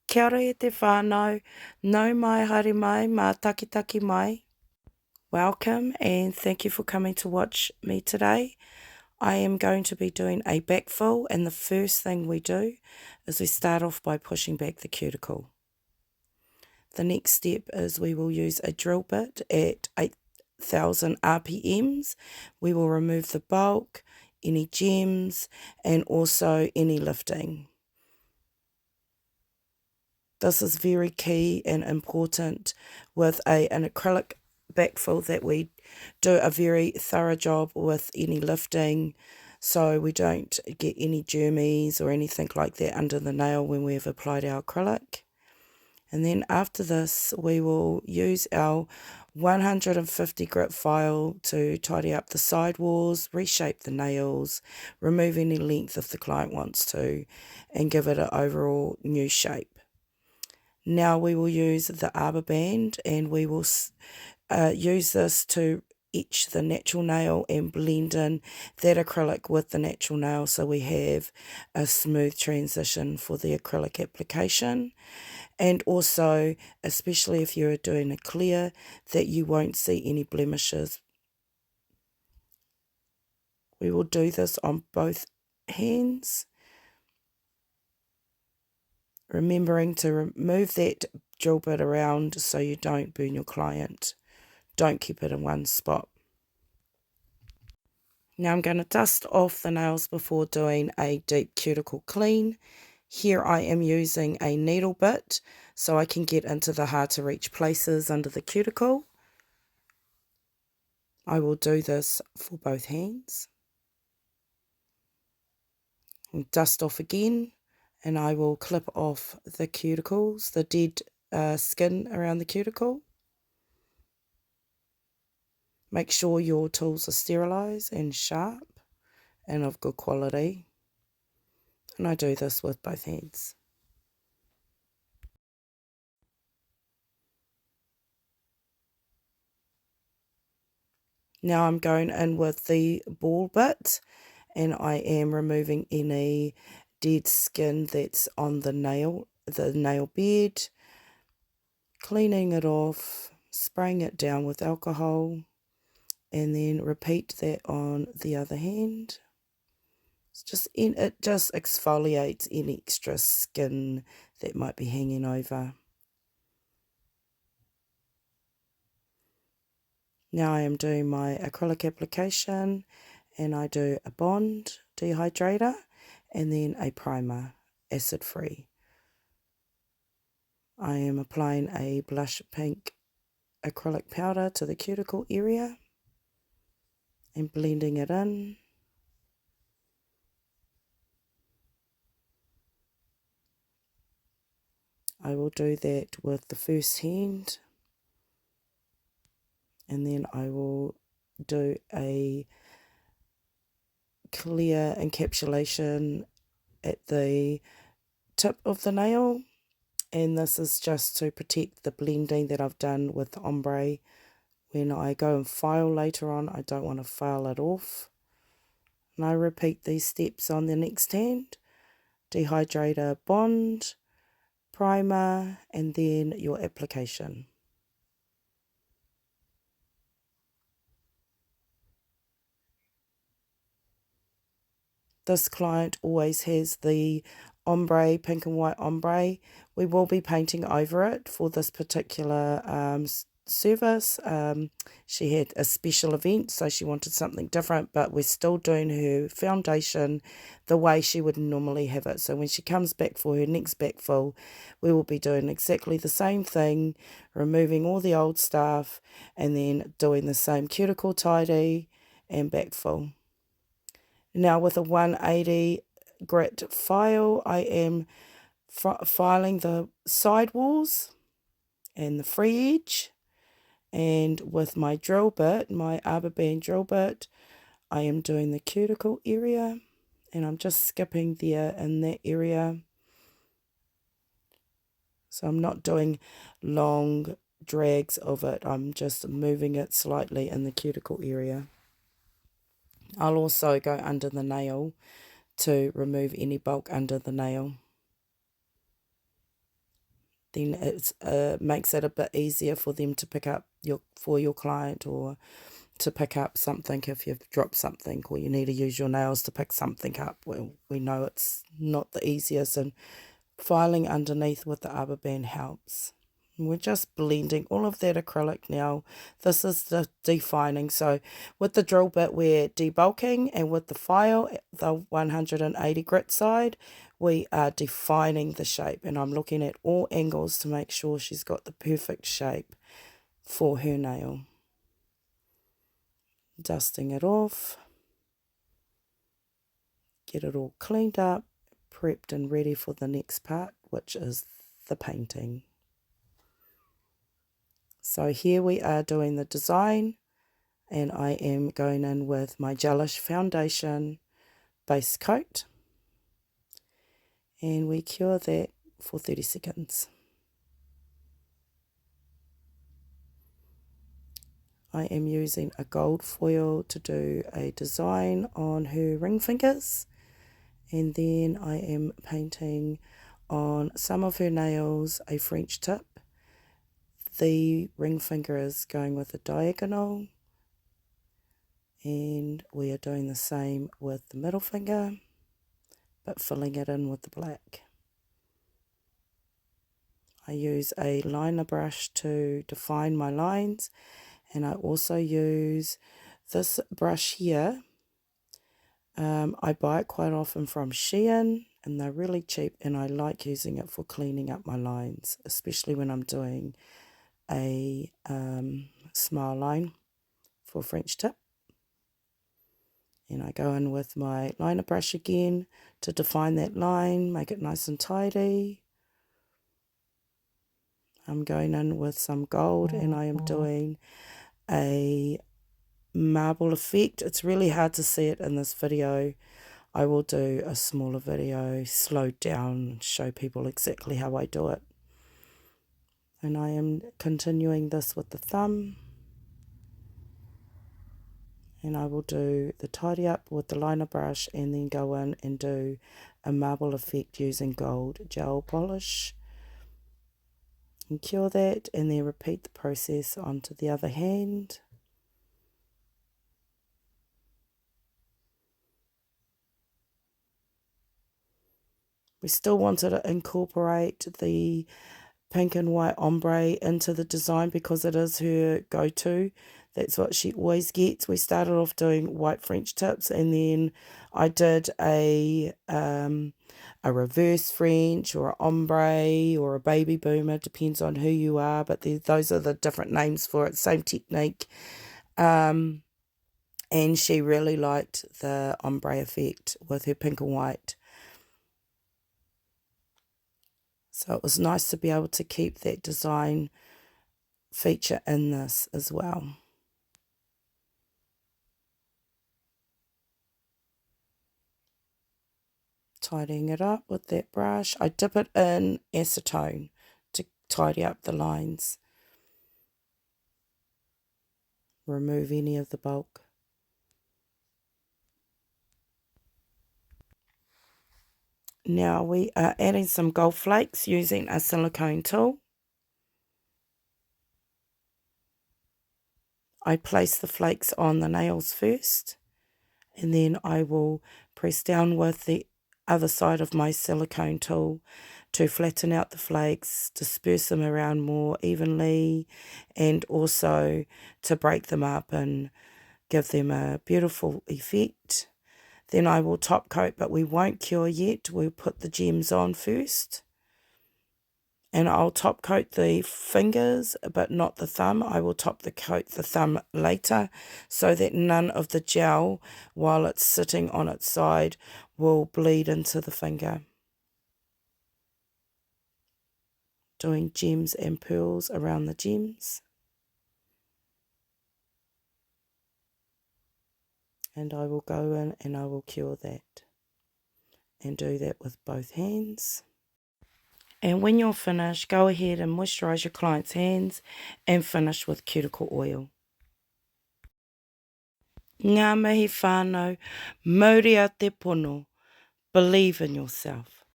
Kia ora e te whānau, nau mai haere mai, mā takitaki mai. Welcome and thank you for coming to watch me today. I am going to be doing a backfill, and the first thing we do is we start off by pushing back the cuticle. The next step is we will use a drill bit at 8,000 RPMs. We will remove the bulk, any gems, and also any lifting. This is very key and important with an acrylic backfill, that we do a very thorough job with any lifting, so we don't get any germies or anything like that under the nail when we've applied our acrylic. And then after this, we will use our 150 grit file to tidy up the sidewalls, reshape the nails, remove any length if the client wants to, and give it an overall new shape. Now we will use the arbor band, and we will use this to etch the natural nail and blend in that acrylic with the natural nail, so we have a smooth transition for the acrylic application. And also, especially if you're doing a clear, that you won't see any blemishes. We will do this on both hands, remembering to remove that drill bit around so you don't burn your client. Don't keep it in one spot. Now I'm going to dust off the nails before doing a deep cuticle clean. Here I am using a needle bit so I can get into the hard to reach places under the cuticle. I will do this for both hands. And dust off again, and I will clip off the cuticles, the dead skin around the cuticle. Make sure your tools are sterilised and sharp and of good quality. And I do this with both hands. Now I'm going in with the ball bit, and I am removing any dead skin that's on the nail bed, cleaning it off, spraying it down with alcohol, and then repeat that on the other hand. It just exfoliates any extra skin that might be hanging over. Now I am doing my acrylic application, and I do a bond dehydrator and then a primer, acid free. I am applying a blush pink acrylic powder to the cuticle area and blending it in. I will do that with the first hand, and then I will do a clear encapsulation at the tip of the nail, and this is just to protect the blending that I've done with the ombre. When I go and file later on, I don't want to file it off. And I repeat these steps on the next hand: dehydrator, bond, primer, and then your application. This client always has the ombre, pink and white ombre. We will be painting over it for this particular service. She had a special event, so she wanted something different, but we're still doing her foundation the way she would normally have it. So when she comes back for her next backfill, we will be doing exactly the same thing, removing all the old stuff, and then doing the same cuticle tidy and backfill. Now with a 180 grit file, I am filing the sidewalls and the free edge, and with my drill bit, my arbor band drill bit, I am doing the cuticle area, and I'm just skipping there in that area. So I'm not doing long drags of it, I'm just moving it slightly in the cuticle area. I'll also go under the nail to remove any bulk under the nail. then it makes it a bit easier for them to pick up for your client, or to pick up something if you've dropped something, or you need to use your nails to pick something up. Well, we know it's not the easiest, and filing underneath with the rubber band helps. And we're just blending all of that acrylic now. This is the defining. So with the drill bit, we're debulking, and with the file, the 180 grit side, we are defining the shape. And I'm looking at all angles to make sure she's got the perfect shape for her nail. Dusting it off. Get it all cleaned up, prepped and ready for the next part, which is the painting. So here we are doing the design, and I am going in with my gelish foundation base coat, and we cure that for 30 seconds. I am using a gold foil to do a design on her ring fingers, and then I am painting on some of her nails a French tip. The ring finger is going with a diagonal, and we are doing the same with the middle finger, but filling it in with the black. I use a liner brush to define my lines, and I also use this brush here. I buy it quite often from Shein, and they're really cheap, and I like using it for cleaning up my lines, especially when I'm doing a smile line for French tip. And I go in with my liner brush again to define that line, make it nice and tidy. I'm going in with some gold, and I am doing a marble effect. It's really hard to see it in this video. I will do a smaller video, slowed down, show people exactly how I do it. And I am continuing this with the thumb. And I will do the tidy up with the liner brush, and then go in and do a marble effect using gold gel polish. And cure that, and then repeat the process onto the other hand. We still wanted to incorporate the pink and white ombre into the design because it is her go-to. That's what she always gets. We started off doing white French tips, and then I did a reverse French, or an ombre, or a baby boomer, depends on who you are, but those are the different names for it, same technique. And she really liked the ombre effect with her pink and white. So it was nice to be able to keep that design feature in this as well. Tidying it up with that brush. I dip it in acetone to tidy up the lines. Remove any of the bulk. Now we are adding some gold flakes using a silicone tool. I place the flakes on the nails first, and then I will press down with the other side of my silicone tool to flatten out the flakes, disperse them around more evenly, and also to break them up and give them a beautiful effect. Then I will top coat, but we won't cure yet. We'll put the gems on first. And I'll top coat the fingers, but not the thumb. I will coat the thumb later, so that none of the gel, while it's sitting on its side, will bleed into the finger. Doing gems and pearls around the gems. And I will go in and I will cure that. And do that with both hands. And when you're finished, go ahead and moisturise your client's hands and finish with cuticle oil. Ngā mihi whānau, mauri a te pono. Believe in yourself.